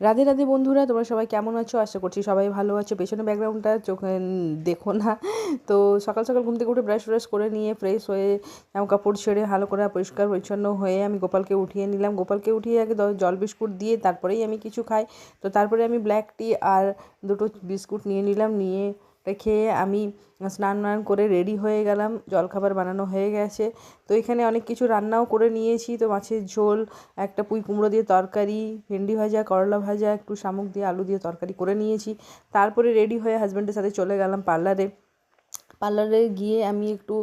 রাধে রাধে বন্ধুরা, তোমরা সবাই কেমন আছো? আশা করছি সবাই ভালো আছো। পেছনে ব্যাকগ্রাউন্ডটা চোখে দেখো না। তো সকাল সকাল ঘুম থেকে উঠে ব্রাশ ট্রাশ করে নিয়ে ফ্রেশ হয়ে জামা কাপড় ছেড়ে ভালো করে পরিষ্কার পরিচ্ছন্ন হয়ে আমি গোপালকে উঠিয়ে নিলাম। গোপালকে উঠিয়ে আগে জল বিস্কুট দিয়ে তারপরেই আমি কিছু খাই। তো তারপরে আমি ব্ল্যাক টি আর দুটো বিস্কুট নিয়ে নিলাম, নিয়ে খেয়ে আমি স্নান করে রেডি হয়ে গেলাম। জলখাবার বানানো হয়ে গেছে। তো এখানে অনেক কিছু রান্নাও করে নিয়েছি। তো মাছের ঝোল, একটা পুঁই কুমড়ো দিয়ে তরকারি, ভেন্ডি ভাজা, করলা ভাজা, একটু শামুক দিয়ে আলু দিয়ে তরকারি করে নিয়েছি। তারপরে রেডি হয়ে হাজব্যান্ডের সাথে চলে গেলাম পার্লারে গিয়ে আমি একটু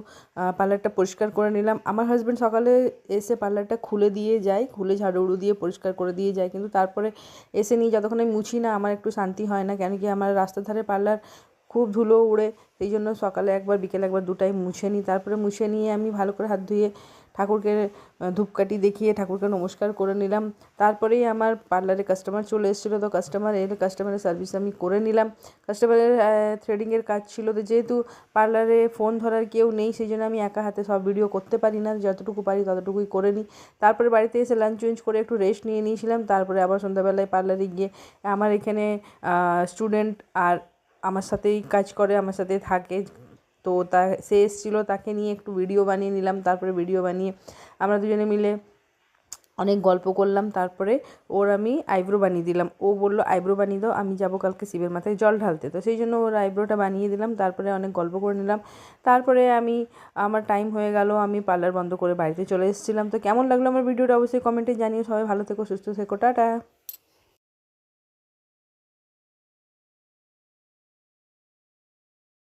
পার্লারটা পরিষ্কার করে নিলাম। আমার হাজব্যান্ড সকালে এসে পার্লারটা খুলে ঝাড়ু দিয়ে পরিষ্কার করে দিয়ে যায়, কিন্তু তারপরে এসে নিয়ে যতক্ষণ আমি মুছি না আমার একটু শান্তি হয় না, কেন কি আমার রাস্তার ধারে পার্লার, খুব ধুলো উড়ে। সেই জন্য সকালে একবার বিকেলে একবার দুটাই মুছে নিই। তারপরে মুছে নিয়ে আমি ভালো করে হাত ধুয়ে ঠাকুরকে ধূপকাঠি দেখিয়ে ঠাকুরকে নমস্কার করে নিলাম। তারপরেই আমার পার্লারে কাস্টমার চলে এসেছিলো। তো কাস্টমার এলে কাস্টমারের সার্ভিস আমি করে নিলাম। কাস্টমারের থ্রেডিংয়ের কাজ ছিল। তো যেহেতু পার্লারে ফোন ধরার কেউ নেই, সেই জন্য আমি একা হাতে সব ভিডিও করতে পারি না, যতটুকু পারি ততটুকুই করে নিই। তারপরে বাড়িতে এসে লাঞ্চ করে একটু রেস্ট নিয়ে নিয়েছিলাম। তারপরে আবার সন্ধ্যাবেলায় পার্লারে গিয়ে আমার এখানে স্টুডেন্ট আর আমার সাথেই কাজ করে, আমার সাথে থাকে। তো সে এসেছিলো, তাকে নিয়ে একটু ভিডিও বানিয়ে নিলাম। তারপরে ভিডিও বানিয়ে আমরা দুজনে মিলে অনেক গল্প করলাম। তারপরে ওর আমি আইব্রো বানিয়ে দিলাম। ও বললো আইব্রো বানিয়ে দাও, আমি যাবো কালকে শিবের মাথায় জল ঢালতে। তো সেই জন্য ওর আইব্রোটা বানিয়ে দিলাম। তারপরে অনেক গল্প করে নিলাম। তারপরে আমার টাইম হয়ে গেল, আমি পার্লার বন্ধ করে বাড়িতে চলে এসেছিলাম। তো কেমন লাগলো আমার ভিডিওটা অবশ্যই কমেন্টে জানিও। সবাই ভালো থেকো, সুস্থ থেকো, টাটা।